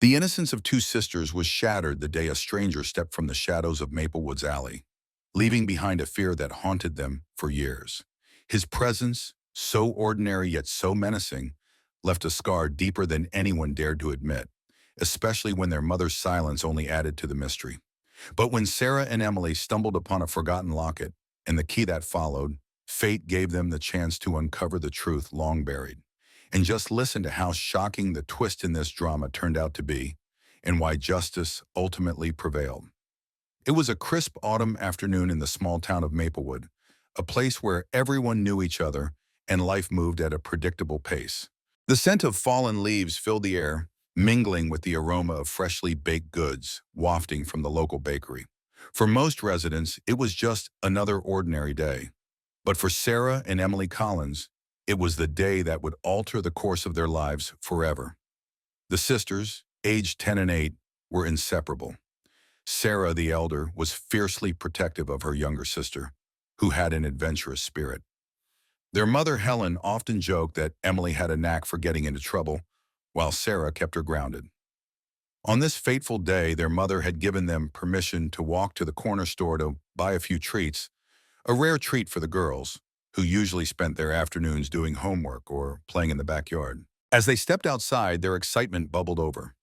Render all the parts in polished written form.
The innocence of two sisters was shattered the day a stranger stepped from the shadows of Maplewood's alley, leaving behind a fear that haunted them for years. His presence, so ordinary yet so menacing, left a scar deeper than anyone dared to admit, especially when their mother's silence only added to the mystery. But when Sarah and Emily stumbled upon a forgotten locket and the key that followed, fate gave them the chance to uncover the truth long buried. And just listen to how shocking the twist in this drama turned out to be, and why justice ultimately prevailed. It was a crisp autumn afternoon in the small town of Maplewood, a place where everyone knew each other and life moved at a predictable pace. The scent of fallen leaves filled the air, mingling with the aroma of freshly baked goods wafting from the local bakery. For most residents, it was just another ordinary day. But for Sarah and Emily Collins, it was the day that would alter the course of their lives forever. The sisters, aged 10 and 8, were inseparable. Sarah, the elder, was fiercely protective of her younger sister, who had an adventurous spirit. Their mother, Helen, often joked that Emily had a knack for getting into trouble, while Sarah kept her grounded. On this fateful day, their mother had given them permission to walk to the corner store to buy a few treats, a rare treat for the girls, who usually spent their afternoons doing homework or playing in the backyard. As they stepped outside, their excitement bubbled over.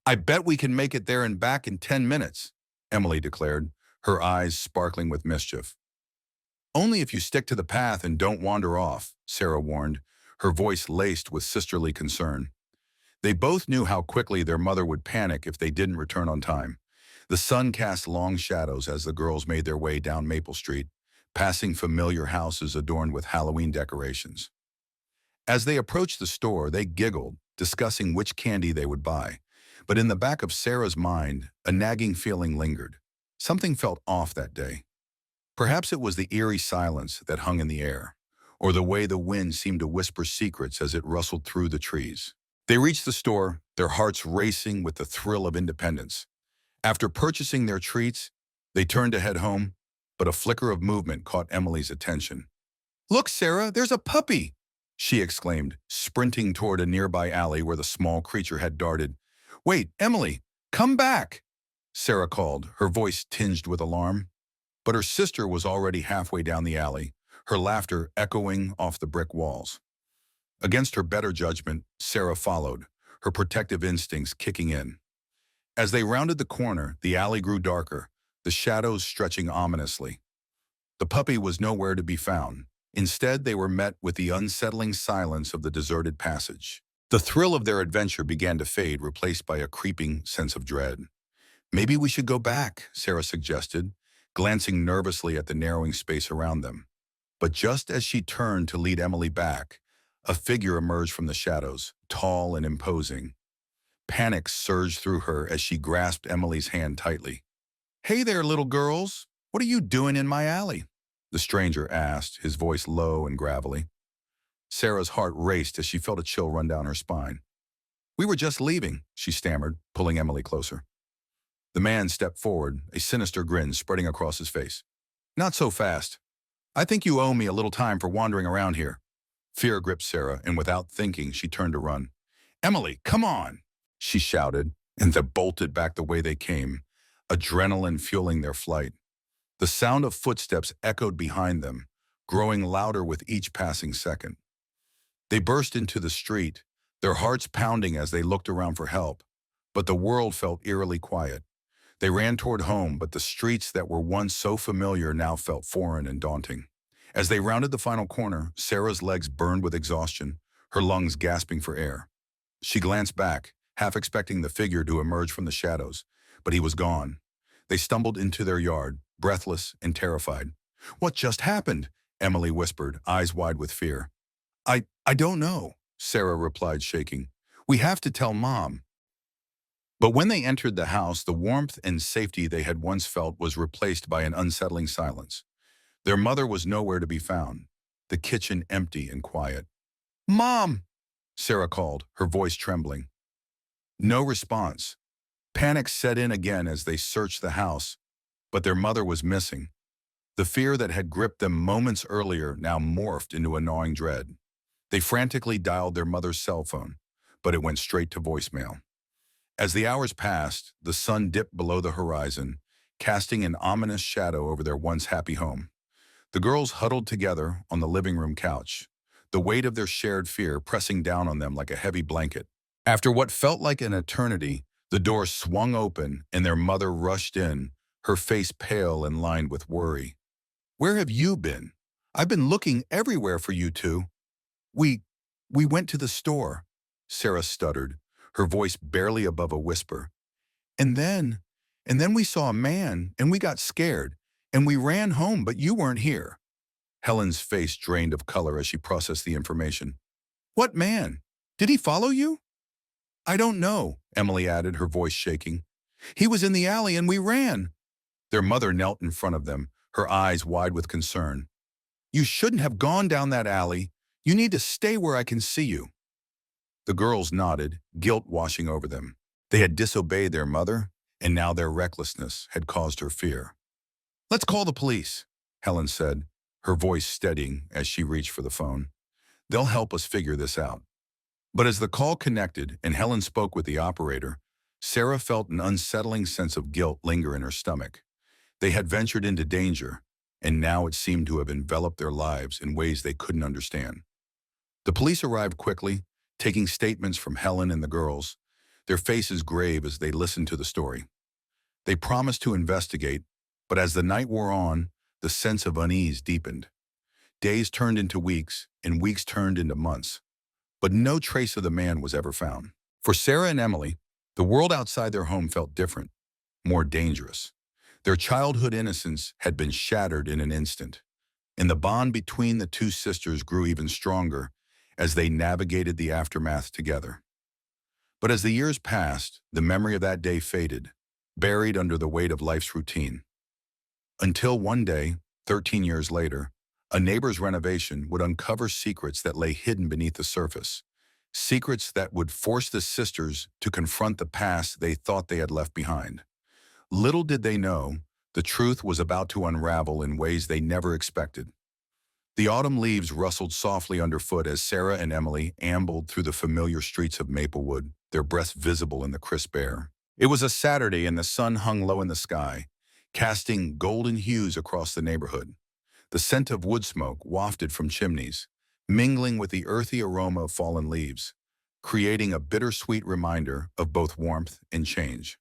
"I bet we can make it there and back in 10 minutes, Emily declared, her eyes sparkling with mischief. "Only if you stick to the path and don't wander off," Sarah warned, her voice laced with sisterly concern. They both knew how quickly their mother would panic if they didn't return on time. The sun cast long shadows as the girls made their way down Maple Street, passing familiar houses adorned with Halloween decorations. As they approached the store, they giggled, discussing which candy they would buy. But in the back of Sarah's mind, a nagging feeling lingered. Something felt off that day. Perhaps it was the eerie silence that hung in the air, or the way the wind seemed to whisper secrets as it rustled through the trees. They reached the store, their hearts racing with the thrill of independence. After purchasing their treats, they turned to head home, but a flicker of movement caught Emily's attention. "Look, Sarah, there's a puppy!" she exclaimed, sprinting toward a nearby alley where the small creature had darted. "Wait, Emily, come back!" Sarah called, her voice tinged with alarm. But her sister was already halfway down the alley, her laughter echoing off the brick walls. Against her better judgment, Sarah followed, her protective instincts kicking in. As they rounded the corner, the alley grew darker, the shadows stretching ominously. The puppy was nowhere to be found. Instead, they were met with the unsettling silence of the deserted passage. The thrill of their adventure began to fade, replaced by a creeping sense of dread. "Maybe we should go back," Sarah suggested, glancing nervously at the narrowing space around them. But just as she turned to lead Emily back, a figure emerged from the shadows, tall and imposing. Panic surged through her as she grasped Emily's hand tightly. "Hey there, little girls. What are you doing in my alley?" the stranger asked, his voice low and gravelly. Sarah's heart raced as she felt a chill run down her spine. "We were just leaving," she stammered, pulling Emily closer. The man stepped forward, a sinister grin spreading across his face. "Not so fast. I think you owe me a little time for wandering around here." Fear gripped Sarah, and without thinking, she turned to run. "Emily, come on!" she shouted, and they bolted back the way they came, adrenaline fueling their flight. The sound of footsteps echoed behind them, growing louder with each passing second. They burst into the street, their hearts pounding as they looked around for help, but the world felt eerily quiet. They ran toward home, but the streets that were once so familiar now felt foreign and daunting. As they rounded the final corner, Sarah's legs burned with exhaustion, her lungs gasping for air. She glanced back, half expecting the figure to emerge from the shadows, but he was gone. They stumbled into their yard, breathless and terrified. "What just happened?" Emily whispered, eyes wide with fear. I don't know," Sarah replied, shaking. "We have to tell Mom." But when they entered the house, the warmth and safety they had once felt was replaced by an unsettling silence. Their mother was nowhere to be found, the kitchen empty and quiet. "Mom!" Sarah called, her voice trembling. No response. Panic set in again as they searched the house, but their mother was missing. The fear that had gripped them moments earlier now morphed into a gnawing dread. They frantically dialed their mother's cell phone, but it went straight to voicemail. As the hours passed, the sun dipped below the horizon, casting an ominous shadow over their once happy home. The girls huddled together on the living room couch, the weight of their shared fear pressing down on them like a heavy blanket. After what felt like an eternity, the door swung open and their mother rushed in, her face pale and lined with worry. "Where have you been? I've been looking everywhere for you two." We, we went to the store," Sarah stuttered, her voice barely above a whisper. And then, and then we saw a man and we got scared and we ran home, but you weren't here." Helen's face drained of color as she processed the information. "What man? Did he follow you?" "I don't know," Emily added, her voice shaking. "He was in the alley and we ran." Their mother knelt in front of them, her eyes wide with concern. "You shouldn't have gone down that alley. You need to stay where I can see you." The girls nodded, guilt washing over them. They had disobeyed their mother, and now their recklessness had caused her fear. "Let's call the police," Helen said, her voice steadying as she reached for the phone. "They'll help us figure this out." But as the call connected and Helen spoke with the operator, Sarah felt an unsettling sense of guilt linger in her stomach. They had ventured into danger, and now it seemed to have enveloped their lives in ways they couldn't understand. The police arrived quickly, taking statements from Helen and the girls, their faces grave as they listened to the story. They promised to investigate, but as the night wore on, the sense of unease deepened. Days turned into weeks, and weeks turned into months. But no trace of the man was ever found. For Sarah and Emily, the world outside their home felt different, more dangerous. Their childhood innocence had been shattered in an instant, and the bond between the two sisters grew even stronger as they navigated the aftermath together. But as the years passed, the memory of that day faded, buried under the weight of life's routine. Until one day, 13 years later, a neighbor's renovation would uncover secrets that lay hidden beneath the surface, secrets that would force the sisters to confront the past they thought they had left behind. Little did they know, the truth was about to unravel in ways they never expected. The autumn leaves rustled softly underfoot as Sarah and Emily ambled through the familiar streets of Maplewood, their breaths visible in the crisp air. It was a Saturday and the sun hung low in the sky, casting golden hues across the neighborhood. The scent of wood smoke wafted from chimneys, mingling with the earthy aroma of fallen leaves, creating a bittersweet reminder of both warmth and change.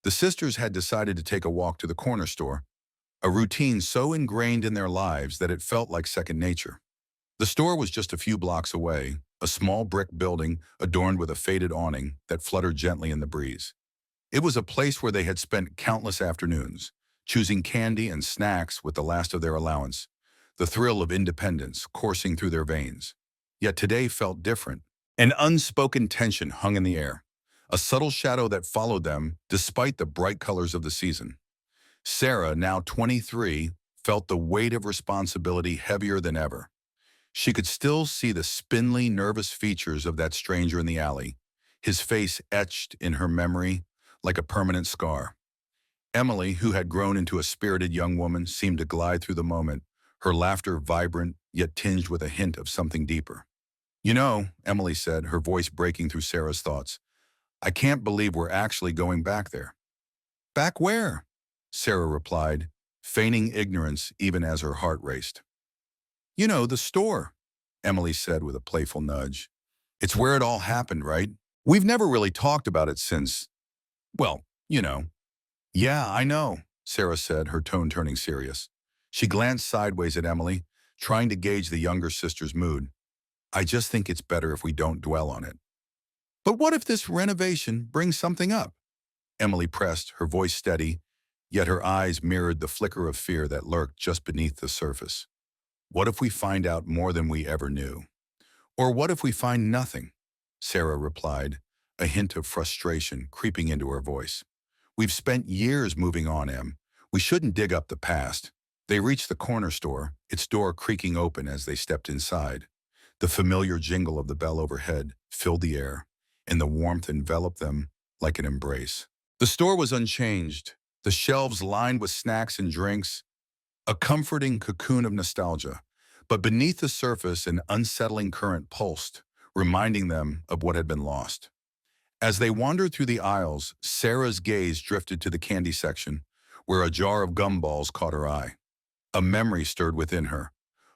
The sisters had decided to take a walk to the corner store, a routine so ingrained in their lives that it felt like second nature. The store was just a few blocks away, a small brick building adorned with a faded awning that fluttered gently in the breeze. It was a place where they had spent countless afternoons, choosing candy and snacks with the last of their allowance, the thrill of independence coursing through their veins. Yet today felt different. An unspoken tension hung in the air, a subtle shadow that followed them despite the bright colors of the season. Sarah, now 23, felt the weight of responsibility heavier than ever. She could still see the spindly, nervous features of that stranger in the alley, his face etched in her memory like a permanent scar. Emily, who had grown into a spirited young woman, seemed to glide through the moment, her laughter vibrant yet tinged with a hint of something deeper. "You know," Emily said, her voice breaking through Sarah's thoughts, "I can't believe we're actually going back there." "Back where?" Sarah replied, feigning ignorance even as her heart raced. "You know, the store," Emily said with a playful nudge. "It's where it all happened, right? We've never really talked about it since, well, you know." "Yeah, I know," Sarah said, her tone turning serious. She glanced sideways at Emily, trying to gauge the younger sister's mood. "I just think it's better if we don't dwell on it." "But what if this renovation brings something up?" Emily pressed, her voice steady, yet her eyes mirrored the flicker of fear that lurked just beneath the surface. "What if we find out more than we ever knew? Or what if we find nothing?" Sarah replied, a hint of frustration creeping into her voice. "We've spent years moving on, Em. We shouldn't dig up the past." They reached the corner store, its door creaking open as they stepped inside. The familiar jingle of the bell overhead filled the air, and the warmth enveloped them like an embrace. The store was unchanged, the shelves lined with snacks and drinks, a comforting cocoon of nostalgia. But beneath the surface, an unsettling current pulsed, reminding them of what had been lost. As they wandered through the aisles, Sarah's gaze drifted to the candy section, where a jar of gumballs caught her eye. A memory stirred within her.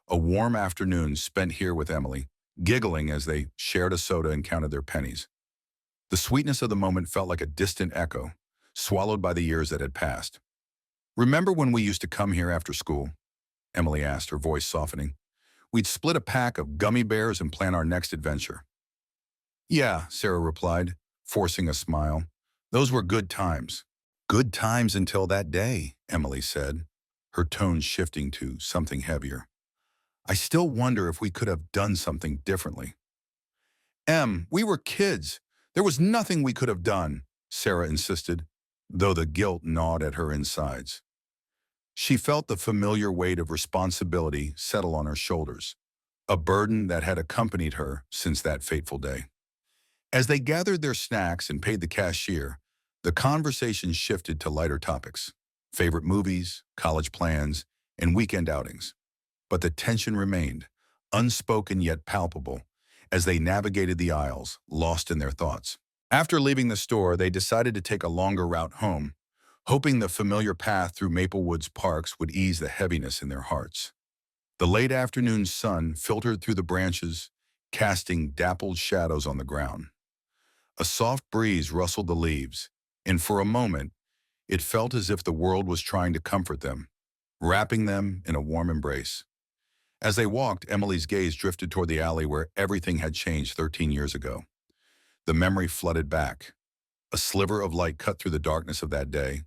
A warm afternoon spent here with Emily, giggling as they shared a soda and counted their pennies. The sweetness of the moment felt like a distant echo, swallowed by the years that had passed. "Remember when we used to come here after school?" Emily asked, her voice softening. "We'd split a pack of gummy bears and plan our next adventure." "Yeah," Sarah replied, forcing a smile. "Those were good times." "Good times until that day," Emily said, her tone shifting to something heavier. "I still wonder if we could have done something differently." We were kids. There was nothing we could have done," Sarah insisted, though the guilt gnawed at her insides. She felt the familiar weight of responsibility settle on her shoulders, a burden that had accompanied her since that fateful day. As they gathered their snacks and paid the cashier, the conversation shifted to lighter topics: favorite movies, college plans, and weekend outings. But the tension remained, unspoken yet palpable, as they navigated the aisles, lost in their thoughts. After leaving the store, they decided to take a longer route home, hoping the familiar path through Maplewoods parks would ease the heaviness in their hearts. The late afternoon sun filtered through the branches, casting dappled shadows on the ground. A soft breeze rustled the leaves, and for a moment, it felt as if the world was trying to comfort them, wrapping them in a warm embrace. As they walked, Emily's gaze drifted toward the alley where everything had changed 13 years ago. The memory flooded back. A sliver of light cut through the darkness of that day,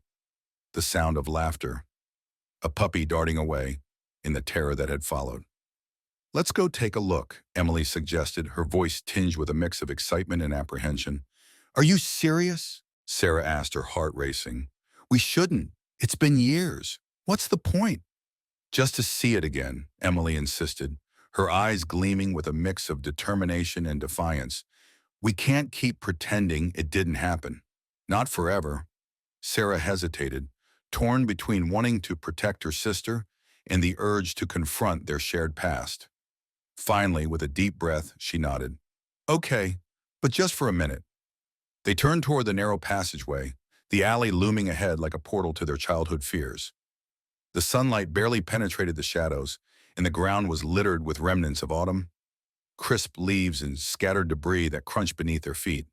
the sound of laughter, a puppy darting away, in the terror that had followed. "Let's go take a look," Emily suggested, her voice tinged with a mix of excitement and apprehension. "Are you serious?" Sarah asked, her heart racing. "We shouldn't. It's been years. What's the point?" "Just to see it again," Emily insisted, her eyes gleaming with a mix of determination and defiance. "We can't keep pretending it didn't happen. Not forever." Sarah hesitated, torn between wanting to protect her sister and the urge to confront their shared past. Finally, with a deep breath, she nodded. "Okay, but just for a minute." They turned toward the narrow passageway, the alley looming ahead like a portal to their childhood fears. The sunlight barely penetrated the shadows, and the ground was littered with remnants of autumn, crisp leaves and scattered debris that crunched beneath their feet.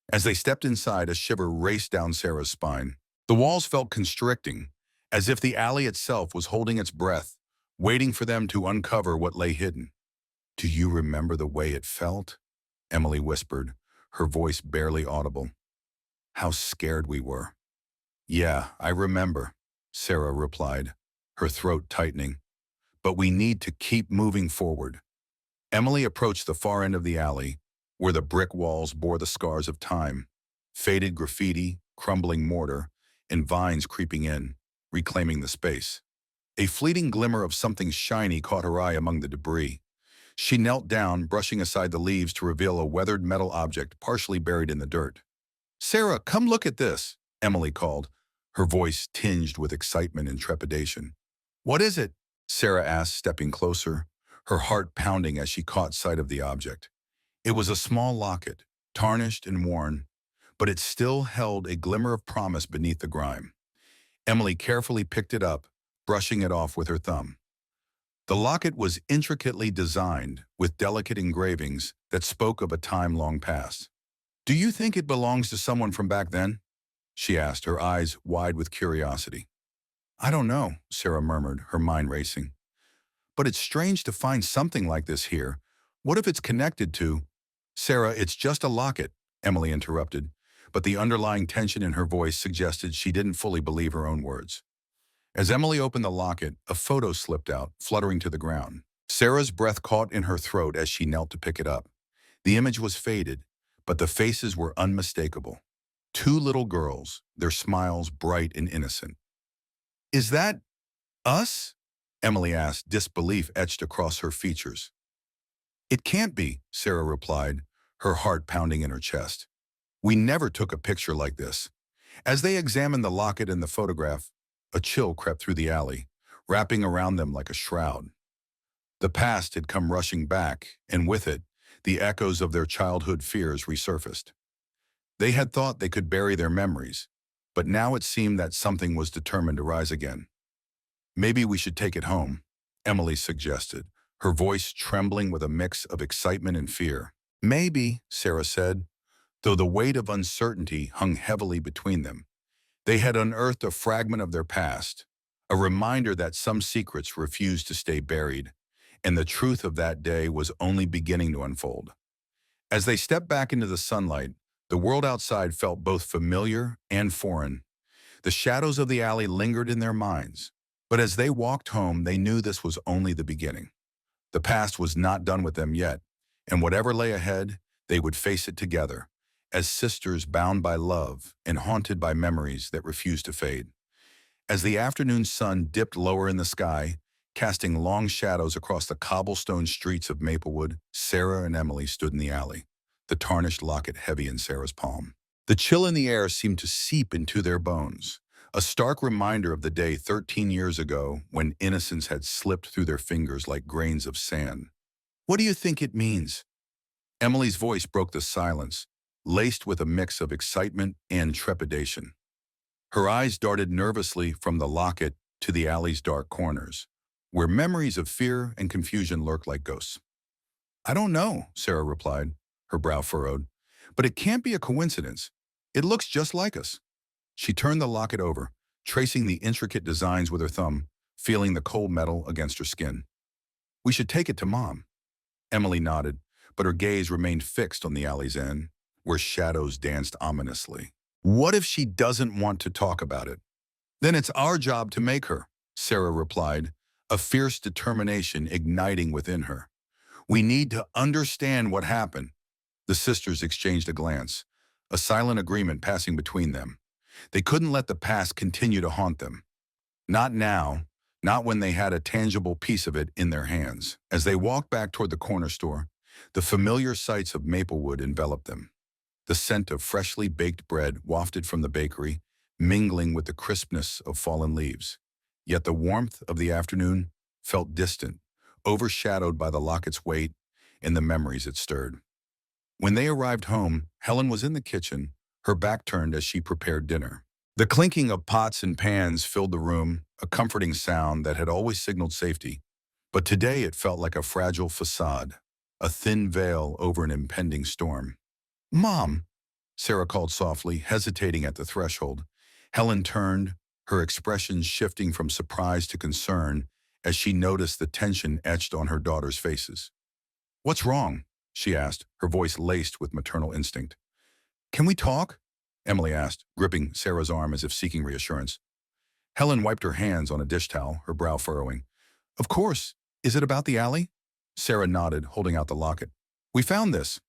As they stepped inside, a shiver raced down Sarah's spine. The walls felt constricting, as if the alley itself was holding its breath, waiting for them to uncover what lay hidden. "Do you remember the way it felt?" Emily whispered, her voice barely audible. "How scared we were." "Yeah, I remember," Sarah replied, her throat tightening. "But we need to keep moving forward." Emily approached the far end of the alley, where the brick walls bore the scars of time, faded graffiti, crumbling mortar, and vines creeping in, reclaiming the space. A fleeting glimmer of something shiny caught her eye among the debris. She knelt down, brushing aside the leaves to reveal a weathered metal object partially buried in the dirt. "Sarah, come look at this," Emily called, her voice tinged with excitement and trepidation. "What is it?" Sarah asked, stepping closer, her heart pounding as she caught sight of the object. It was a small locket, tarnished and worn, but it still held a glimmer of promise beneath the grime. Emily carefully picked it up, brushing it off with her thumb. The locket was intricately designed, with delicate engravings that spoke of a time long past. "Do you think it belongs to someone from back then?" she asked, her eyes wide with curiosity. "I don't know," Sarah murmured, her mind racing. "But it's strange to find something like this here. What if it's connected to—" "Sarah, it's just a locket," Emily interrupted, but the underlying tension in her voice suggested she didn't fully believe her own words. As Emily opened the locket, a photo slipped out, fluttering to the ground. Sarah's breath caught in her throat as she knelt to pick it up. The image was faded, but the faces were unmistakable. Two little girls, their smiles bright and innocent. "Is that us?" Emily asked, disbelief etched across her features. "It can't be," Sarah replied, her heart pounding in her chest. "We never took a picture like this." As they examined the locket and the photograph, a chill crept through the alley, wrapping around them like a shroud. The past had come rushing back, and with it, the echoes of their childhood fears resurfaced. They had thought they could bury their memories, but now it seemed that something was determined to rise again. Maybe we should take it home, Emily suggested, her voice trembling with a mix of excitement and fear. Maybe, Sarah said, though the weight of uncertainty hung heavily between them. They had unearthed a fragment of their past, a reminder that some secrets refused to stay buried, and the truth of that day was only beginning to unfold. As they stepped back into the sunlight, the world outside felt both familiar and foreign. The shadows of the alley lingered in their minds, but as they walked home, they knew this was only the beginning. The past was not done with them yet, and whatever lay ahead, they would face it together, as sisters bound by love and haunted by memories that refused to fade. As the afternoon sun dipped lower in the sky, casting long shadows across the cobblestone streets of Maplewood, Sarah and Emily stood in the alley, the tarnished locket heavy in Sarah's palm. The chill in the air seemed to seep into their bones, a stark reminder of the day 13 years ago when innocence had slipped through their fingers like grains of sand. What do you think it means? Emily's voice broke the silence, laced with a mix of excitement and trepidation. Her eyes darted nervously from the locket to the alley's dark corners, where memories of fear and confusion lurked like ghosts. I don't know, Sarah replied, her brow furrowed, but it can't be a coincidence. It looks just like us. She turned the locket over, tracing the intricate designs with her thumb, feeling the cold metal against her skin. We should take it to Mom. Emily nodded, but her gaze remained fixed on the alley's end, where shadows danced ominously. What if she doesn't want to talk about it? Then it's our job to make her, Sarah replied, a fierce determination igniting within her. We need to understand what happened. The sisters exchanged a glance, a silent agreement passing between them. They couldn't let the past continue to haunt them. Not now, not when they had a tangible piece of it in their hands. As they walked back toward the corner store, the familiar sights of Maplewood enveloped them. The scent of freshly baked bread wafted from the bakery, mingling with the crispness of fallen leaves. Yet the warmth of the afternoon felt distant, overshadowed by the locket's weight and the memories it stirred. When they arrived home, Helen was in the kitchen, her back turned as she prepared dinner. The clinking of pots and pans filled the room, a comforting sound that had always signaled safety. But today it felt like a fragile facade, a thin veil over an impending storm. Mom, Sarah called softly, hesitating at the threshold. Helen turned, her expression shifting from surprise to concern as she noticed the tension etched on her daughter's faces. What's wrong? She asked, her voice laced with maternal instinct. Can we talk? Emily asked, gripping Sarah's arm as if seeking reassurance. Helen wiped her hands on a dish towel, her brow furrowing. Of course. Is it about the alley? Sarah nodded, holding out the locket. We found this.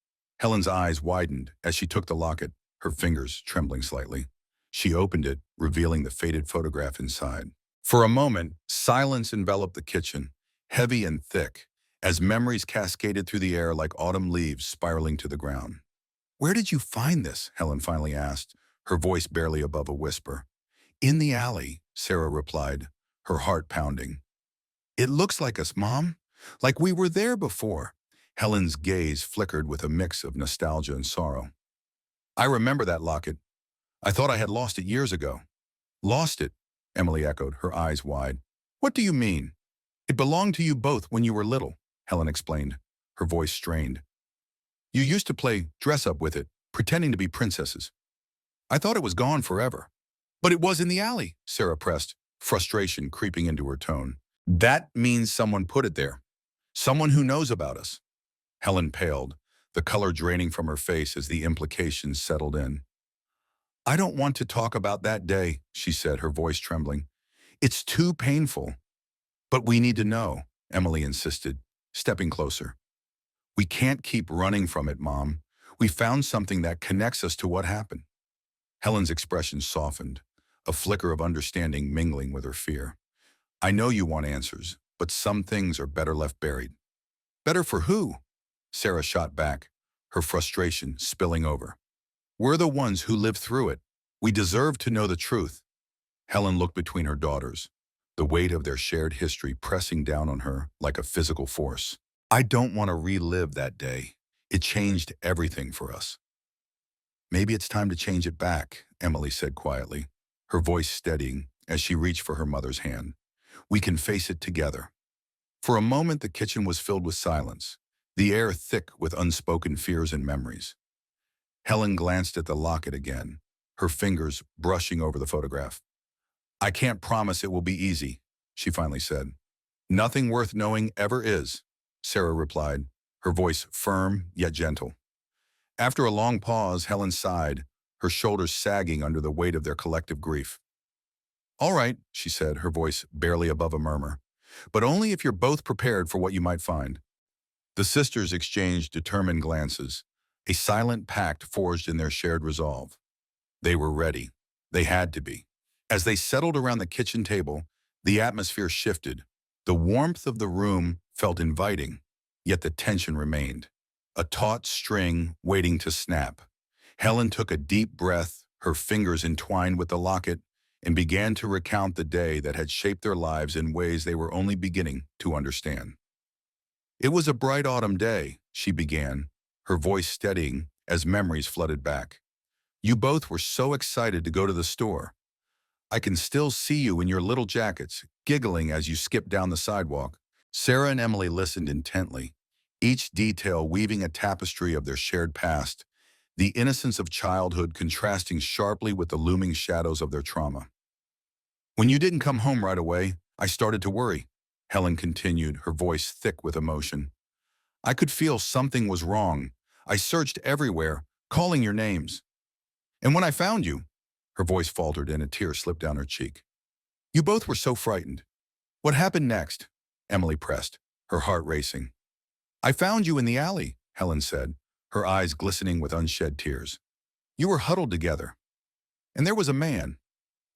Helen's eyes widened as she took the locket, her fingers trembling slightly. She opened it, revealing the faded photograph inside. For a moment, silence enveloped the kitchen, heavy and thick, as memories cascaded through the air like autumn leaves spiraling to the ground. Where did you find this? Helen finally asked, her voice barely above a whisper. In the alley, Sarah replied, her heart pounding. It looks like us, Mom. Like we were there before. Helen's gaze flickered with a mix of nostalgia and sorrow. I remember that locket. I thought I had lost it years ago. Lost it? Emily echoed, her eyes wide. What do you mean? It belonged to you both when you were little, Helen explained, her voice strained. You used to play dress-up with it, pretending to be princesses. I thought it was gone forever. But it was in the alley, Sarah pressed, frustration creeping into her tone. That means someone put it there. Someone who knows about us. Helen paled, the color draining from her face as the implications settled in. I don't want to talk about that day, she said, her voice trembling. It's too painful. But we need to know, Emily insisted, stepping closer. We can't keep running from it, Mom. We found something that connects us to what happened. Helen's expression softened, a flicker of understanding mingling with her fear. I know you want answers, but some things are better left buried. Better for who? Sarah shot back, her frustration spilling over. We're the ones who lived through it. We deserve to know the truth. Helen looked between her daughters, the weight of their shared history pressing down on her like a physical force. I don't want to relive that day. It changed everything for us. Maybe it's time to change it back, Emily said quietly, her voice steadying as she reached for her mother's hand. We can face it together. For a moment, the kitchen was filled with silence, the air thick with unspoken fears and memories. Helen glanced at the locket again, her fingers brushing over the photograph. I can't promise it will be easy, she finally said. Nothing worth knowing ever is, Sarah replied, her voice firm yet gentle. After a long pause, Helen sighed, her shoulders sagging under the weight of their collective grief. All right, she said, her voice barely above a murmur, but only if you're both prepared for what you might find. The sisters exchanged determined glances, a silent pact forged in their shared resolve. They were ready. They had to be. As they settled around the kitchen table, the atmosphere shifted. The warmth of the room felt inviting, yet the tension remained. A taut string waiting to snap. Helen took a deep breath, her fingers entwined with the locket, and began to recount the day that had shaped their lives in ways they were only beginning to understand. It was a bright autumn day, she began, her voice steadying as memories flooded back. You both were so excited to go to the store. I can still see you in your little jackets, giggling as you skipped down the sidewalk. Sarah and Emily listened intently, each detail weaving a tapestry of their shared past, the innocence of childhood contrasting sharply with the looming shadows of their trauma. When you didn't come home right away, I started to worry, Helen continued, her voice thick with emotion. I could feel something was wrong. I searched everywhere, calling your names. And when I found you, her voice faltered and a tear slipped down her cheek. You both were so frightened. What happened next? Emily pressed, her heart racing. I found you in the alley, Helen said, her eyes glistening with unshed tears. You were huddled together. And there was a man.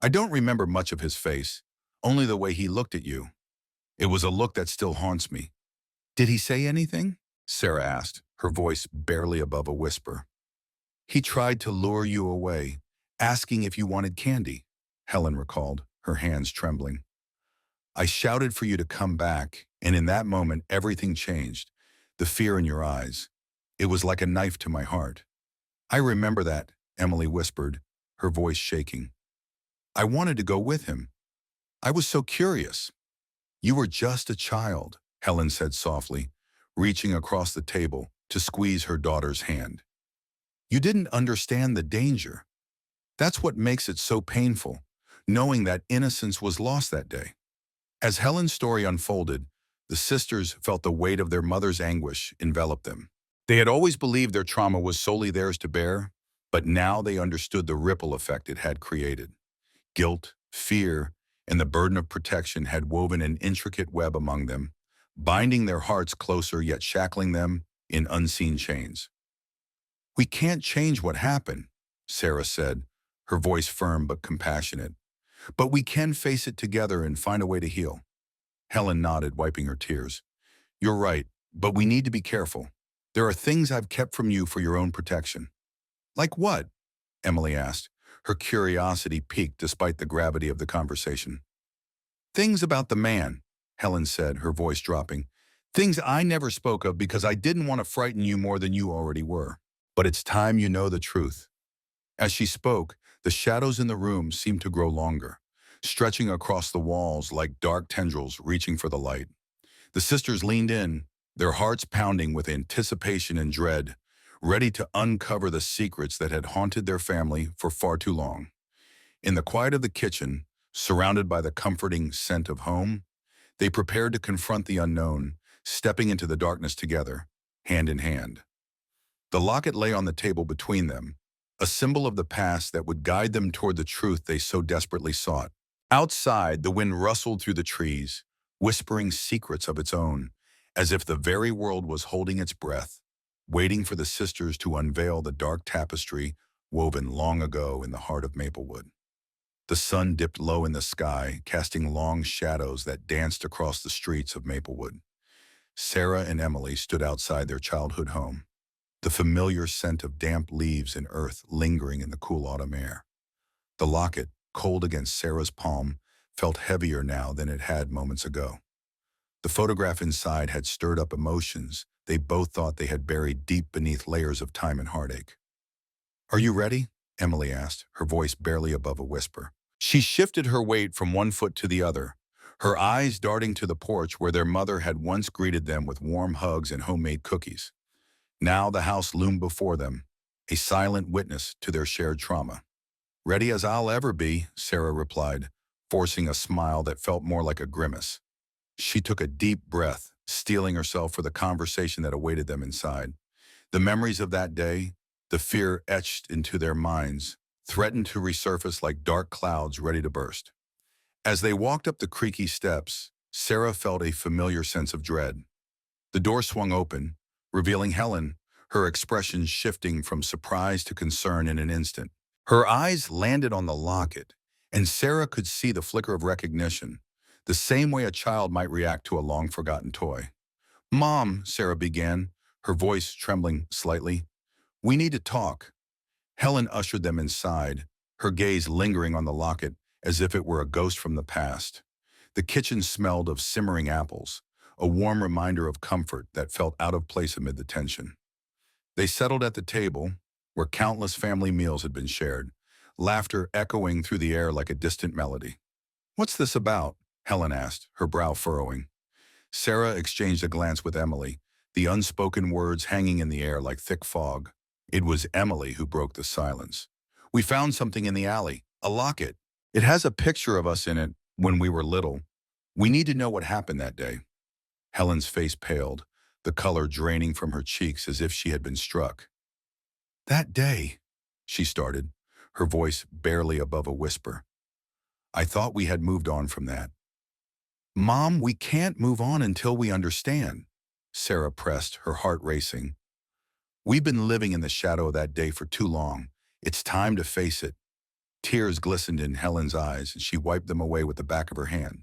I don't remember much of his face, only the way he looked at you. It was a look that still haunts me. Did he say anything? Sarah asked, her voice barely above a whisper. He tried to lure you away, asking if you wanted candy, Helen recalled, her hands trembling. I shouted for you to come back, and in that moment everything changed, the fear in your eyes. It was like a knife to my heart. I remember that, Emily whispered, her voice shaking. I wanted to go with him. I was so curious. You were just a child, Helen said softly, reaching across the table to squeeze her daughter's hand. You didn't understand the danger. That's what makes it so painful, knowing that innocence was lost that day. As Helen's story unfolded, the sisters felt the weight of their mother's anguish envelop them. They had always believed their trauma was solely theirs to bear, but now they understood the ripple effect it had created. Guilt, fear, and the burden of protection had woven an intricate web among them, binding their hearts closer yet shackling them in unseen chains. We can't change what happened, Sarah said, her voice firm but compassionate. But we can face it together and find a way to heal. Helen nodded, wiping her tears. You're right, but we need to be careful. There are things I've kept from you for your own protection. Like what? Emily asked, her curiosity piqued despite the gravity of the conversation. Things about the man, Helen said, her voice dropping. Things I never spoke of because I didn't want to frighten you more than you already were. But it's time you know the truth. As she spoke, the shadows in the room seemed to grow longer, stretching across the walls like dark tendrils reaching for the light. The sisters leaned in, their hearts pounding with anticipation and dread, ready to uncover the secrets that had haunted their family for far too long. In the quiet of the kitchen, surrounded by the comforting scent of home, they prepared to confront the unknown, stepping into the darkness together, hand in hand. The locket lay on the table between them, a symbol of the past that would guide them toward the truth they so desperately sought. Outside, the wind rustled through the trees, whispering secrets of its own, as if the very world was holding its breath, waiting for the sisters to unveil the dark tapestry woven long ago in the heart of Maplewood. The sun dipped low in the sky, casting long shadows that danced across the streets of Maplewood. Sarah and Emily stood outside their childhood home, the familiar scent of damp leaves and earth lingering in the cool autumn air. The locket, cold against Sarah's palm, felt heavier now than it had moments ago. The photograph inside had stirred up emotions they both thought they had buried deep beneath layers of time and heartache. Are you ready? Emily asked, her voice barely above a whisper. She shifted her weight from one foot to the other, her eyes darting to the porch where their mother had once greeted them with warm hugs and homemade cookies. Now the house loomed before them, a silent witness to their shared trauma. Ready as I'll ever be, Sarah replied, forcing a smile that felt more like a grimace. She took a deep breath, steeling herself for the conversation that awaited them inside. The memories of that day, the fear etched into their minds, threatened to resurface like dark clouds ready to burst. As they walked up the creaky steps, Sarah felt a familiar sense of dread. The door swung open, revealing Helen, her expression shifting from surprise to concern in an instant. Her eyes landed on the locket, and Sarah could see the flicker of recognition, the same way a child might react to a long-forgotten toy. Mom, Sarah began, her voice trembling slightly. We need to talk. Helen ushered them inside, her gaze lingering on the locket as if it were a ghost from the past. The kitchen smelled of simmering apples, a warm reminder of comfort that felt out of place amid the tension. They settled at the table, where countless family meals had been shared, laughter echoing through the air like a distant melody. What's this about? Helen asked, her brow furrowing. Sarah exchanged a glance with Emily, the unspoken words hanging in the air like thick fog. It was Emily who broke the silence. We found something in the alley, a locket. It has a picture of us in it when we were little. We need to know what happened that day. Helen's face paled, the color draining from her cheeks as if she had been struck. That day, she started, her voice barely above a whisper. I thought we had moved on from that. Mom, we can't move on until we understand, Sarah pressed, her heart racing. We've been living in the shadow of that day for too long. It's time to face it. Tears glistened in Helen's eyes, and she wiped them away with the back of her hand.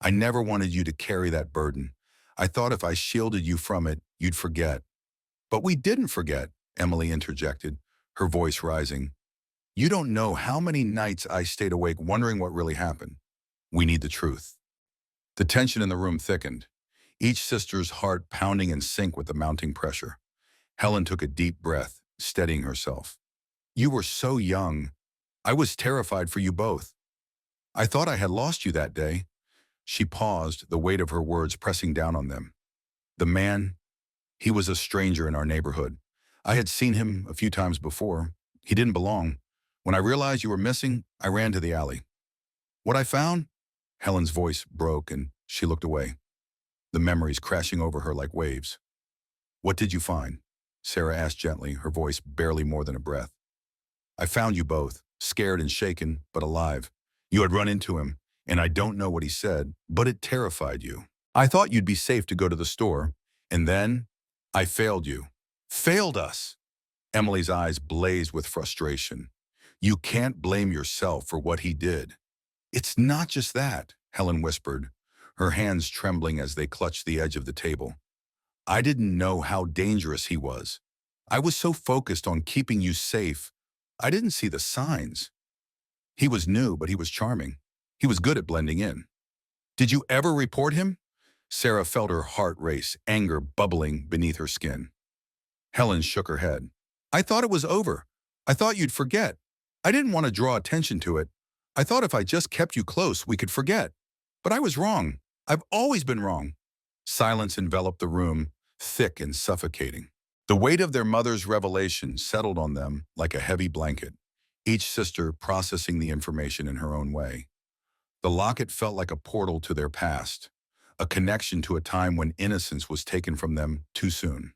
I never wanted you to carry that burden. I thought if I shielded you from it, you'd forget. But we didn't forget, Emily interjected, her voice rising. You don't know how many nights I stayed awake wondering what really happened. We need the truth. The tension in the room thickened, each sister's heart pounding in sync with the mounting pressure. Helen took a deep breath, steadying herself. You were so young. I was terrified for you both. I thought I had lost you that day. She paused, the weight of her words pressing down on them. The man, he was a stranger in our neighborhood. I had seen him a few times before. He didn't belong. When I realized you were missing, I ran to the alley. What I found? Helen's voice broke and she looked away, the memories crashing over her like waves. What did you find? Sarah asked gently, her voice barely more than a breath. I found you both, scared and shaken, but alive. You had run into him, and I don't know what he said, but it terrified you. I thought you'd be safe to go to the store, and then I failed you. Failed us! Emily's eyes blazed with frustration. You can't blame yourself for what he did. It's not just that, Helen whispered, her hands trembling as they clutched the edge of the table. I didn't know how dangerous he was. I was so focused on keeping you safe, I didn't see the signs. He was new, but he was charming. He was good at blending in. Did you ever report him? Sarah felt her heart race, anger bubbling beneath her skin. Helen shook her head. I thought it was over. I thought you'd forget. I didn't want to draw attention to it. I thought if I just kept you close, we could forget. But I was wrong. I've always been wrong. Silence enveloped the room, thick and suffocating. The weight of their mother's revelation settled on them like a heavy blanket, each sister processing the information in her own way. The locket felt like a portal to their past, a connection to a time when innocence was taken from them too soon.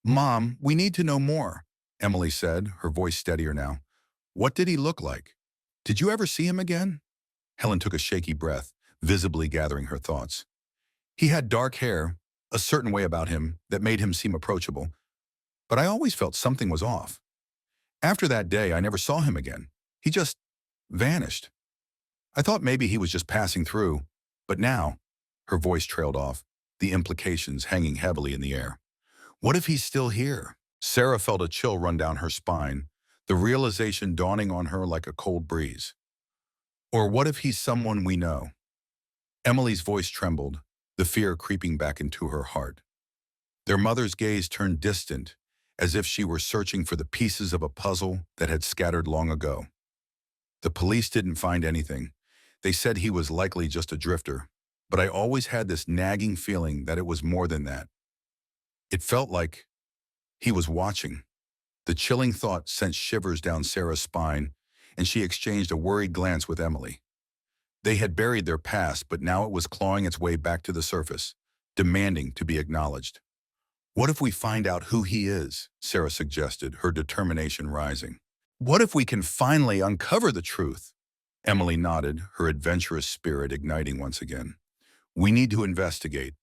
Mom, we need to know more, Emily said, her voice steadier now. What did he look like? Did you ever see him again? Helen took a shaky breath, visibly gathering her thoughts. He had dark hair, a certain way about him that made him seem approachable, but I always felt something was off. After that day, I never saw him again. He just vanished. I thought maybe he was just passing through, but now, her voice trailed off, the implications hanging heavily in the air. What if he's still here? Sarah felt a chill run down her spine, the realization dawning on her like a cold breeze. Or what if he's someone we know? Emily's voice trembled, the fear creeping back into her heart. Their mother's gaze turned distant, as if she were searching for the pieces of a puzzle that had scattered long ago. The police didn't find anything. They said he was likely just a drifter, but I always had this nagging feeling that it was more than that. It felt like he was watching. The chilling thought sent shivers down Sarah's spine, and she exchanged a worried glance with Emily. They had buried their past, but now it was clawing its way back to the surface, demanding to be acknowledged. "What if we find out who he is?" Sarah suggested, her determination rising. "What if we can finally uncover the truth?" Emily nodded, her adventurous spirit igniting once again. "We need to investigate.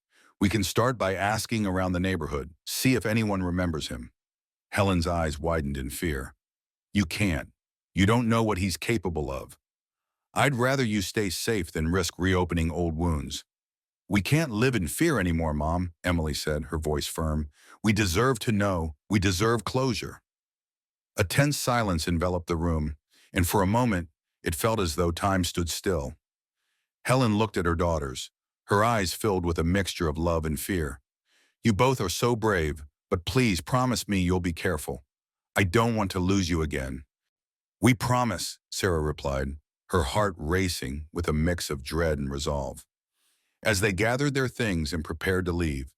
We can start by asking around the neighborhood, see if anyone remembers him." Helen's eyes widened in fear. "You can't. You don't know what he's capable of. I'd rather you stay safe than risk reopening old wounds." "We can't live in fear anymore, Mom," Emily said, her voice firm. "We deserve to know. We deserve closure." A tense silence enveloped the room, and for a moment, it felt as though time stood still. Helen looked at her daughters, her eyes filled with a mixture of love and fear. "You both are so brave, but please promise me you'll be careful. I don't want to lose you again." "We promise," Sarah replied, her heart racing with a mix of dread and resolve. As they gathered their things and prepared to leave,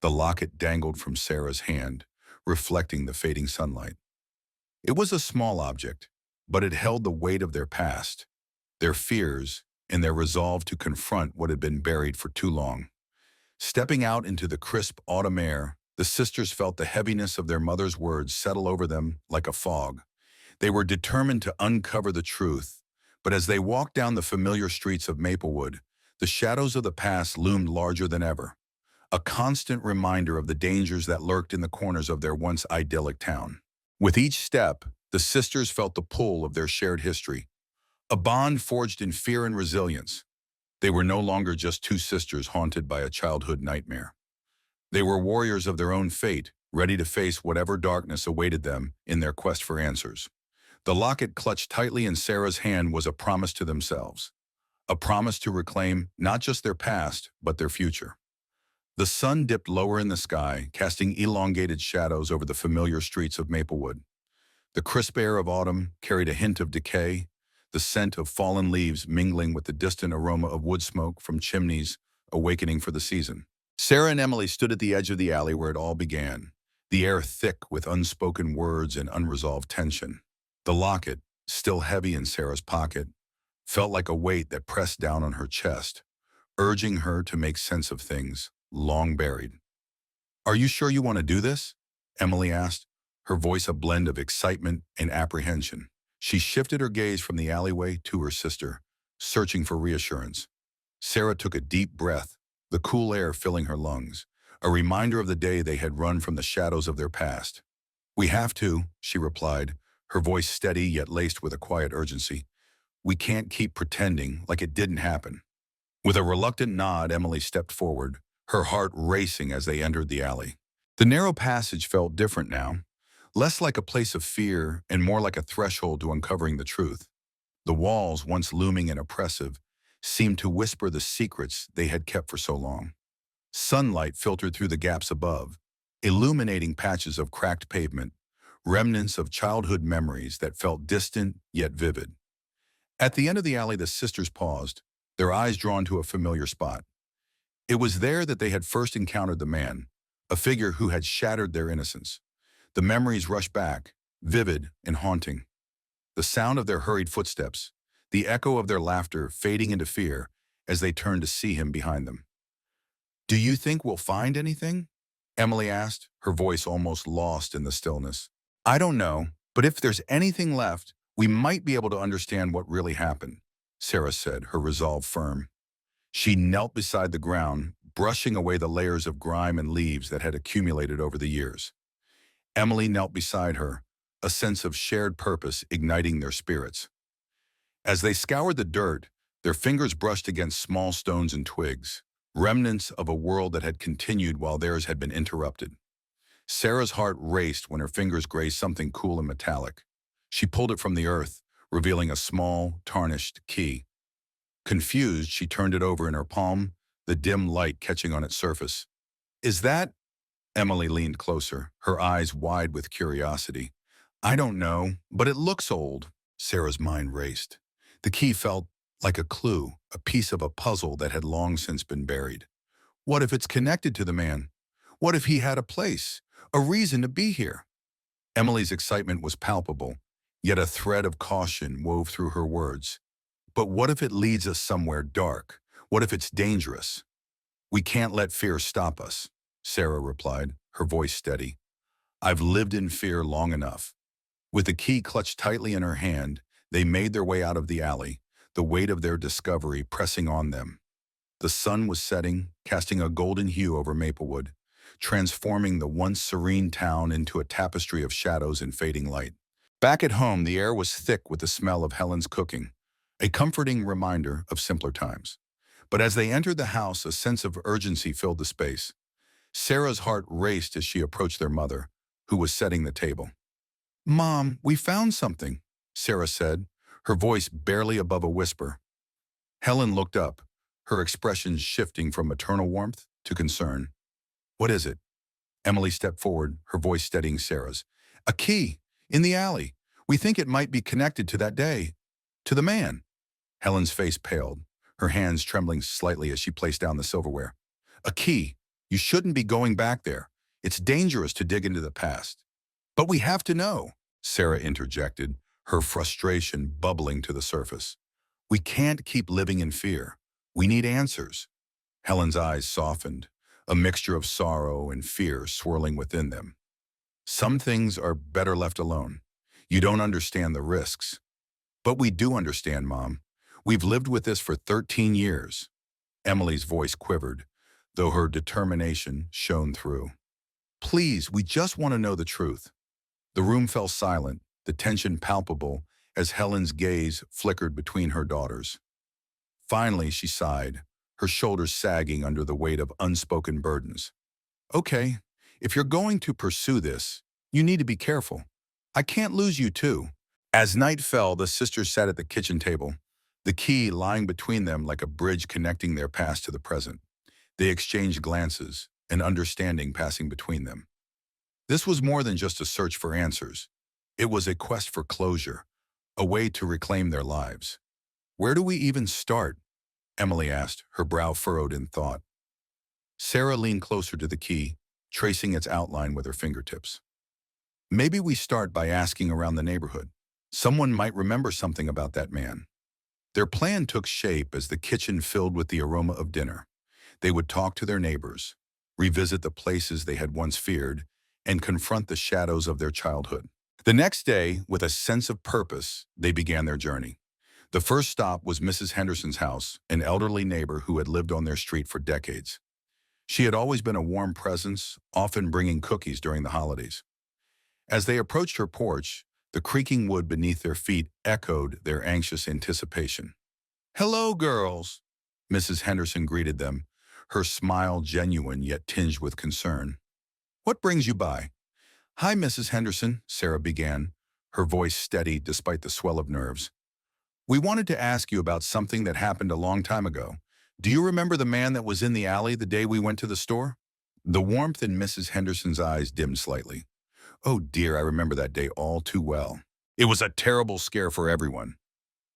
the locket dangled from Sarah's hand, reflecting the fading sunlight. It was a small object, but it held the weight of their past, their fears, and their resolve to confront what had been buried for too long. Stepping out into the crisp autumn air, the sisters felt the heaviness of their mother's words settle over them like a fog. They were determined to uncover the truth, but as they walked down the familiar streets of Maplewood, the shadows of the past loomed larger than ever, a constant reminder of the dangers that lurked in the corners of their once idyllic town. With each step, the sisters felt the pull of their shared history, a bond forged in fear and resilience. They were no longer just two sisters haunted by a childhood nightmare. They were warriors of their own fate, ready to face whatever darkness awaited them in their quest for answers. The locket clutched tightly in Sarah's hand was a promise to themselves, a promise to reclaim not just their past, but their future. The sun dipped lower in the sky, casting elongated shadows over the familiar streets of Maplewood. The crisp air of autumn carried a hint of decay, the scent of fallen leaves mingling with the distant aroma of wood smoke from chimneys awakening for the season. Sarah and Emily stood at the edge of the alley where it all began, the air thick with unspoken words and unresolved tension. The locket, still heavy in Sarah's pocket, felt like a weight that pressed down on her chest, urging her to make sense of things long buried. "Are you sure you want to do this?" Emily asked, her voice a blend of excitement and apprehension. She shifted her gaze from the alleyway to her sister, searching for reassurance. Sarah took a deep breath, the cool air filling her lungs, a reminder of the day they had run from the shadows of their past. "We have to," she replied, her voice steady yet laced with a quiet urgency. "We can't keep pretending like it didn't happen." With a reluctant nod, Emily stepped forward, her heart racing as they entered the alley. The narrow passage felt different now, less like a place of fear and more like a threshold to uncovering the truth. The walls, once looming and oppressive, seemed to whisper the secrets they had kept for so long. Sunlight filtered through the gaps above, illuminating patches of cracked pavement, remnants of childhood memories that felt distant yet vivid. At the end of the alley, the sisters paused, their eyes drawn to a familiar spot. It was there that they had first encountered the man, a figure who had shattered their innocence. The memories rushed back, vivid and haunting. The sound of their hurried footsteps, the echo of their laughter fading into fear as they turned to see him behind them. "Do you think we'll find anything?" Emily asked, her voice almost lost in the stillness. "I don't know, but if there's anything left, we might be able to understand what really happened," Sarah said, her resolve firm. She knelt beside the ground, brushing away the layers of grime and leaves that had accumulated over the years. Emily knelt beside her, a sense of shared purpose igniting their spirits. As they scoured the dirt, their fingers brushed against small stones and twigs, remnants of a world that had continued while theirs had been interrupted. Sarah's heart raced when her fingers grazed something cool and metallic. She pulled it from the earth, revealing a small, tarnished key. Confused, she turned it over in her palm, the dim light catching on its surface. "Is that?" Emily leaned closer, her eyes wide with curiosity. I don't know, but it looks old. Sarah's mind raced. The key felt like a clue, a piece of a puzzle that had long since been buried. What if it's connected to the man? What if he had a place, a reason to be here? Emily's excitement was palpable, yet a thread of caution wove through her words. But what if it leads us somewhere dark? What if it's dangerous? We can't let fear stop us, Sarah replied, her voice steady. I've lived in fear long enough. With the key clutched tightly in her hand, they made their way out of the alley, the weight of their discovery pressing on them. The sun was setting, casting a golden hue over Maplewood, transforming the once serene town into a tapestry of shadows and fading light. Back at home, the air was thick with the smell of Helen's cooking, a comforting reminder of simpler times. But as they entered the house, a sense of urgency filled the space. Sarah's heart raced as she approached their mother, who was setting the table. Mom, we found something, Sarah said, her voice barely above a whisper. Helen looked up, her expression shifting from maternal warmth to concern. What is it? Emily stepped forward, her voice steadying Sarah's. A key, in the alley. We think it might be connected to that day, to the man. Helen's face paled, her hands trembling slightly as she placed down the silverware. A key. You shouldn't be going back there. It's dangerous to dig into the past. But we have to know, Sarah interjected, her frustration bubbling to the surface. We can't keep living in fear. We need answers. Helen's eyes softened, a mixture of sorrow and fear swirling within them. Some things are better left alone. You don't understand the risks. But we do understand, Mom. We've lived with this for 13 years. Emily's voice quivered, though her determination shone through. Please, we just want to know the truth. The room fell silent, the tension palpable, as Helen's gaze flickered between her daughters. Finally, she sighed, her shoulders sagging under the weight of unspoken burdens. Okay, if you're going to pursue this, you need to be careful. I can't lose you too. As night fell, the sisters sat at the kitchen table, the key lying between them like a bridge connecting their past to the present. They exchanged glances, an understanding passing between them. This was more than just a search for answers. It was a quest for closure, a way to reclaim their lives. Where do we even start? Emily asked, her brow furrowed in thought. Sarah leaned closer to the key, tracing its outline with her fingertips. Maybe we start by asking around the neighborhood. Someone might remember something about that man. Their plan took shape as the kitchen filled with the aroma of dinner. They would talk to their neighbors, revisit the places they had once feared, and confront the shadows of their childhood. The next day, with a sense of purpose, they began their journey. The first stop was Mrs. Henderson's house, an elderly neighbor who had lived on their street for decades. She had always been a warm presence, often bringing cookies during the holidays. As they approached her porch, the creaking wood beneath their feet echoed their anxious anticipation. Hello, girls, Mrs. Henderson greeted them, her smile genuine yet tinged with concern. What brings you by? Hi, Mrs. Henderson, Sarah began, her voice steady despite the swell of nerves. We wanted to ask you about something that happened a long time ago. Do you remember the man that was in the alley the day we went to the store? The warmth in Mrs. Henderson's eyes dimmed slightly. Oh dear, I remember that day all too well. It was a terrible scare for everyone.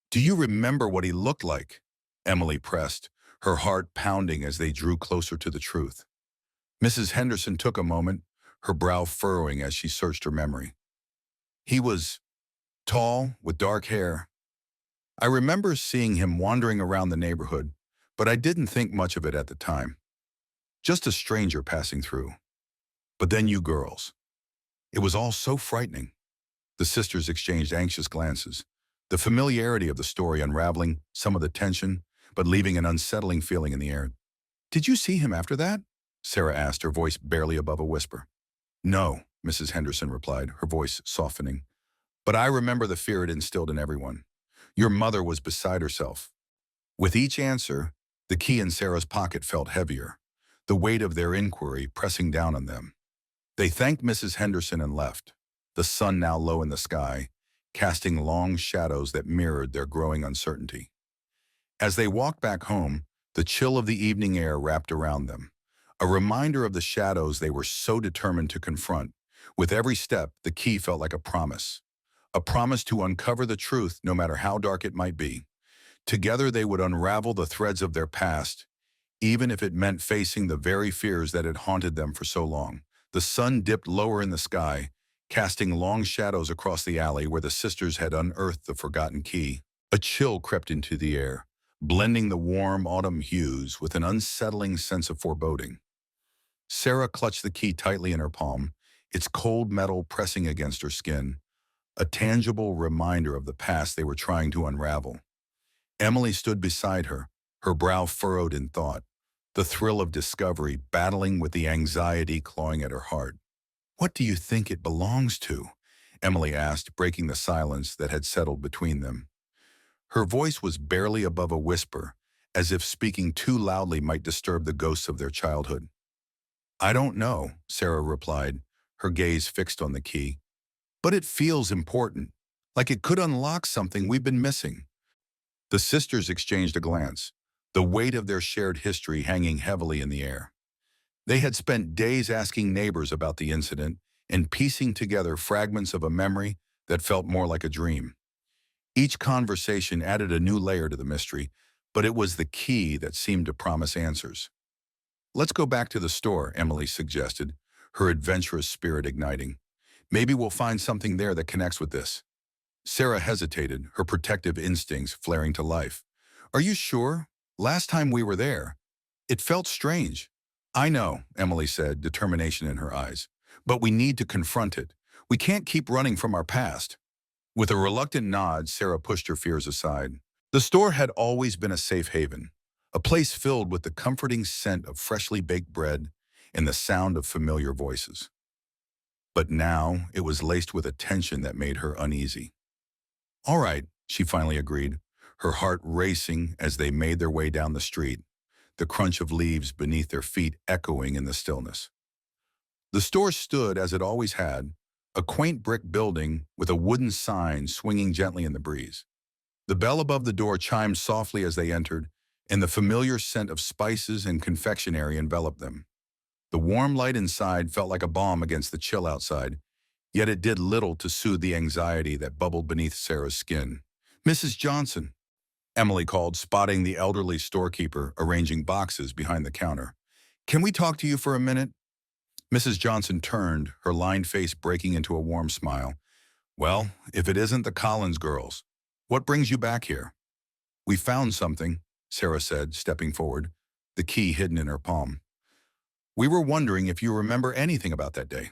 Do you remember what he looked like? Emily pressed, her heart pounding as they drew closer to the truth. Mrs. Henderson took a moment, her brow furrowing as she searched her memory. He was tall, with dark hair. I remember seeing him wandering around the neighborhood, but I didn't think much of it at the time. Just a stranger passing through. But then you girls. It was all so frightening. The sisters exchanged anxious glances, the familiarity of the story unraveling some of the tension, but leaving an unsettling feeling in the air. Did you see him after that? Sarah asked, her voice barely above a whisper. No, Mrs. Henderson replied, her voice softening. But I remember the fear it instilled in everyone. Your mother was beside herself. With each answer, the key in Sarah's pocket felt heavier, the weight of their inquiry pressing down on them. They thanked Mrs. Henderson and left, the sun now low in the sky, casting long shadows that mirrored their growing uncertainty. As they walked back home, the chill of the evening air wrapped around them, a reminder of the shadows they were so determined to confront. With every step, the key felt like a promise to uncover the truth no matter how dark it might be. Together they would unravel the threads of their past, even if it meant facing the very fears that had haunted them for so long. The sun dipped lower in the sky, casting long shadows across the alley where the sisters had unearthed the forgotten key. A chill crept into the air, blending the warm autumn hues with an unsettling sense of foreboding. Sarah clutched the key tightly in her palm, its cold metal pressing against her skin, a tangible reminder of the past they were trying to unravel. Emily stood beside her, her brow furrowed in thought, the thrill of discovery battling with the anxiety clawing at her heart. "What do you think it belongs to?" Emily asked, breaking the silence that had settled between them. Her voice was barely above a whisper, as if speaking too loudly might disturb the ghosts of their childhood. "I don't know," Sarah replied, her gaze fixed on the key. "But it feels important, like it could unlock something we've been missing." The sisters exchanged a glance, the weight of their shared history hanging heavily in the air. They had spent days asking neighbors about the incident and piecing together fragments of a memory that felt more like a dream. Each conversation added a new layer to the mystery, but it was the key that seemed to promise answers. "Let's go back to the store," Emily suggested, her adventurous spirit igniting. "Maybe we'll find something there that connects with this." Sarah hesitated, her protective instincts flaring to life. "Are you sure? Last time we were there, it felt strange." "I know," Emily said, determination in her eyes. "But we need to confront it. We can't keep running from our past." With a reluctant nod, Sarah pushed her fears aside. The store had always been a safe haven, a place filled with the comforting scent of freshly baked bread and the sound of familiar voices. But now it was laced with a tension that made her uneasy. "All right," she finally agreed, her heart racing as they made their way down the street, the crunch of leaves beneath their feet echoing in the stillness. The store stood as it always had, a quaint brick building with a wooden sign swinging gently in the breeze. The bell above the door chimed softly as they entered, and the familiar scent of spices and confectionery enveloped them. The warm light inside felt like a balm against the chill outside, yet it did little to soothe the anxiety that bubbled beneath Sarah's skin. "Mrs. Johnson," Emily called, spotting the elderly storekeeper arranging boxes behind the counter. "Can we talk to you for a minute?" Mrs. Johnson turned, her lined face breaking into a warm smile. "Well, if it isn't the Collins girls, what brings you back here?" "We found something," Sarah said, stepping forward, the key hidden in her palm. "We were wondering if you remember anything about that day,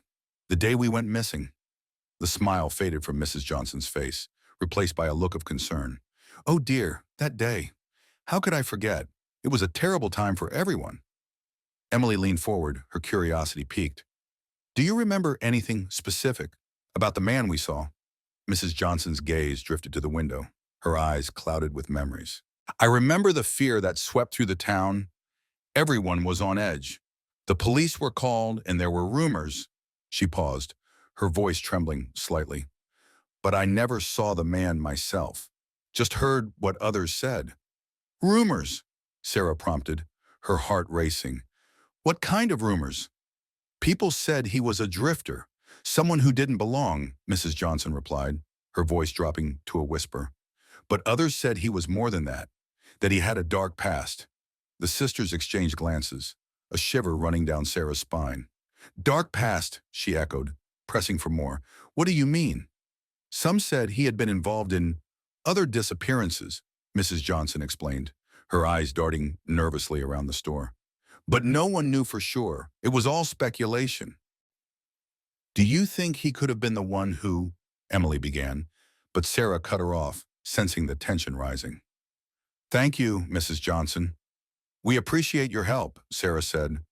the day we went missing." The smile faded from Mrs. Johnson's face, replaced by a look of concern. "Oh dear, that day. How could I forget? It was a terrible time for everyone." Emily leaned forward, her curiosity piqued. "Do you remember anything specific about the man we saw?" Mrs. Johnson's gaze drifted to the window, her eyes clouded with memories. "I remember the fear that swept through the town. Everyone was on edge. The police were called and there were rumors." She paused, her voice trembling slightly. "But I never saw the man myself, just heard what others said." "Rumors," Sarah prompted, her heart racing. "What kind of rumors?" "People said he was a drifter, someone who didn't belong," Mrs. Johnson replied, her voice dropping to a whisper. "But others said he was more than that he had a dark past." The sisters exchanged glances, a shiver running down Sarah's spine. "Dark past," she echoed, pressing for more. "What do you mean?" "Some said he had been involved in other disappearances," Mrs. Johnson explained, her eyes darting nervously around the store. "But no one knew for sure. It was all speculation." "Do you think he could have been the one who—" Emily began, but Sarah cut her off, sensing the tension rising. "Thank you, Mrs. Johnson. We appreciate your help," Sarah said,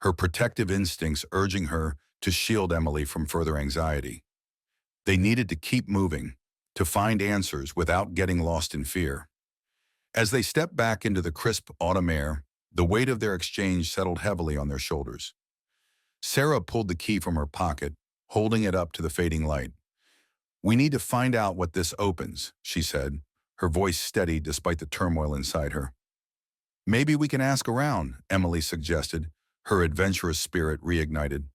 her protective instincts urging her to shield Emily from further anxiety. They needed to keep moving, to find answers without getting lost in fear. As they stepped back into the crisp autumn air, the weight of their exchange settled heavily on their shoulders. Sarah pulled the key from her pocket, holding it up to the fading light. "We need to find out what this opens," she said, her voice steady despite the turmoil inside her. "Maybe we can ask around," Emily suggested, Her adventurous spirit reignited.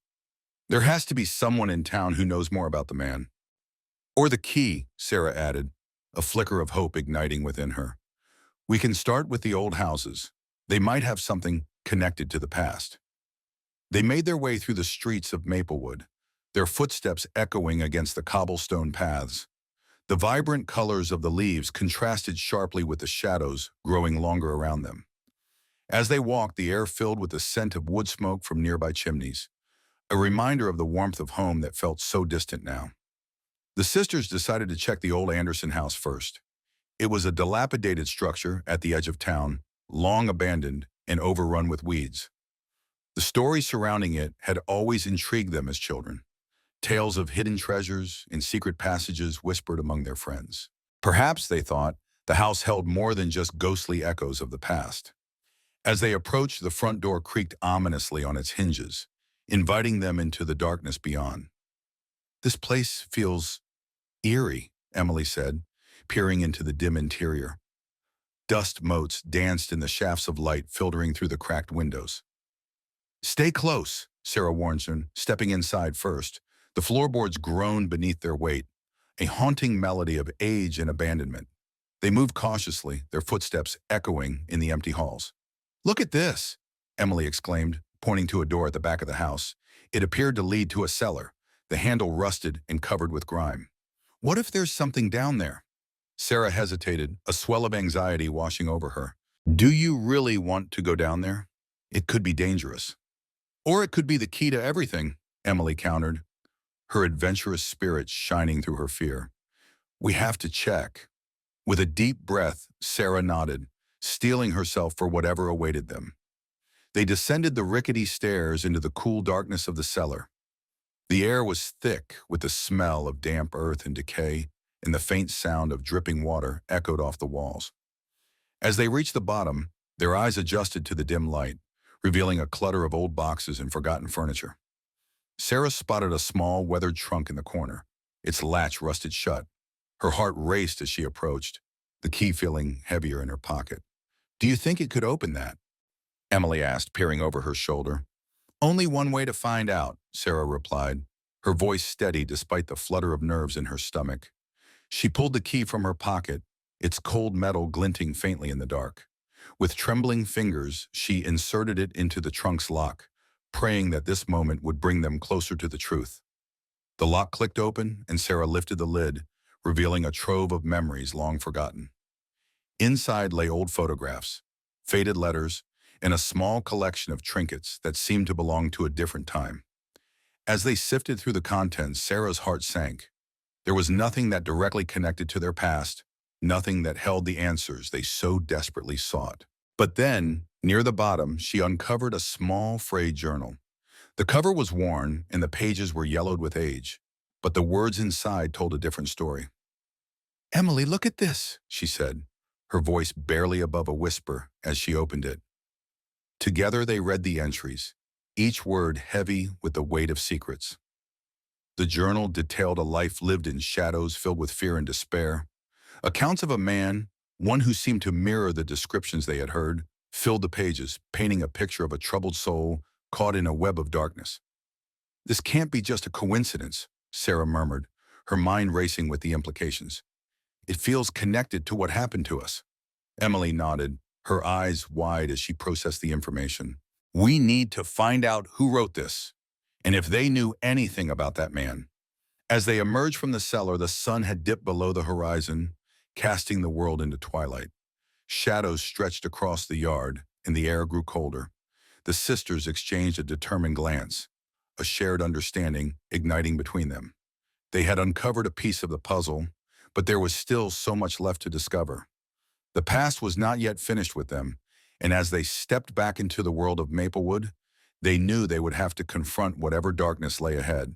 There has to be someone in town who knows more about the man. Or the key, Sarah added, a flicker of hope igniting within her. We can start with the old houses. They might have something connected to the past. They made their way through the streets of Maplewood, their footsteps echoing against the cobblestone paths. The vibrant colors of the leaves contrasted sharply with the shadows growing longer around them. As they walked, the air filled with the scent of wood smoke from nearby chimneys, a reminder of the warmth of home that felt so distant now. The sisters decided to check the old Anderson house first. It was a dilapidated structure at the edge of town, long abandoned and overrun with weeds. The stories surrounding it had always intrigued them as children. Tales of hidden treasures and secret passages whispered among their friends. Perhaps, they thought, the house held more than just ghostly echoes of the past. As they approached, the front door creaked ominously on its hinges, inviting them into the darkness beyond. This place feels eerie, Emily said, peering into the dim interior. Dust motes danced in the shafts of light filtering through the cracked windows. Stay close, Sarah warned them, stepping inside first. The floorboards groaned beneath their weight, a haunting melody of age and abandonment. They moved cautiously, their footsteps echoing in the empty halls. Look at this, Emily exclaimed, pointing to a door at the back of the house. It appeared to lead to a cellar, the handle rusted and covered with grime. What if there's something down there? Sarah hesitated, a swell of anxiety washing over her. Do you really want to go down there? It could be dangerous. Or it could be the key to everything, Emily countered, her adventurous spirit shining through her fear. We have to check. With a deep breath, Sarah nodded, steeling herself for whatever awaited them. They descended the rickety stairs into the cool darkness of the cellar. The air was thick with the smell of damp earth and decay, and the faint sound of dripping water echoed off the walls. As they reached the bottom, their eyes adjusted to the dim light, revealing a clutter of old boxes and forgotten furniture. Sarah spotted a small, weathered trunk in the corner, its latch rusted shut. Her heart raced as she approached, the key feeling heavier in her pocket. Do you think it could open that? Emily asked, peering over her shoulder. Only one way to find out, Sarah replied, her voice steady despite the flutter of nerves in her stomach. She pulled the key from her pocket, its cold metal glinting faintly in the dark. With trembling fingers, she inserted it into the trunk's lock, praying that this moment would bring them closer to the truth. The lock clicked open, and Sarah lifted the lid, revealing a trove of memories long forgotten. Inside lay old photographs, faded letters, and a small collection of trinkets that seemed to belong to a different time. As they sifted through the contents, Sarah's heart sank. There was nothing that directly connected to their past, nothing that held the answers they so desperately sought. But then, near the bottom, she uncovered a small, frayed journal. The cover was worn, and the pages were yellowed with age, but the words inside told a different story. Emily, look at this, she said, her voice barely above a whisper as she opened it. Together they read the entries, each word heavy with the weight of secrets. The journal detailed a life lived in shadows filled with fear and despair. Accounts of a man, one who seemed to mirror the descriptions they had heard, filled the pages, painting a picture of a troubled soul caught in a web of darkness. This can't be just a coincidence, Sarah murmured, her mind racing with the implications. It feels connected to what happened to us. Emily nodded, her eyes wide as she processed the information. We need to find out who wrote this, and if they knew anything about that man. As they emerged from the cellar, the sun had dipped below the horizon, casting the world into twilight. Shadows stretched across the yard, and the air grew colder. The sisters exchanged a determined glance, a shared understanding igniting between them. They had uncovered a piece of the puzzle, but there was still so much left to discover. The past was not yet finished with them, and as they stepped back into the world of Maplewood, they knew they would have to confront whatever darkness lay ahead.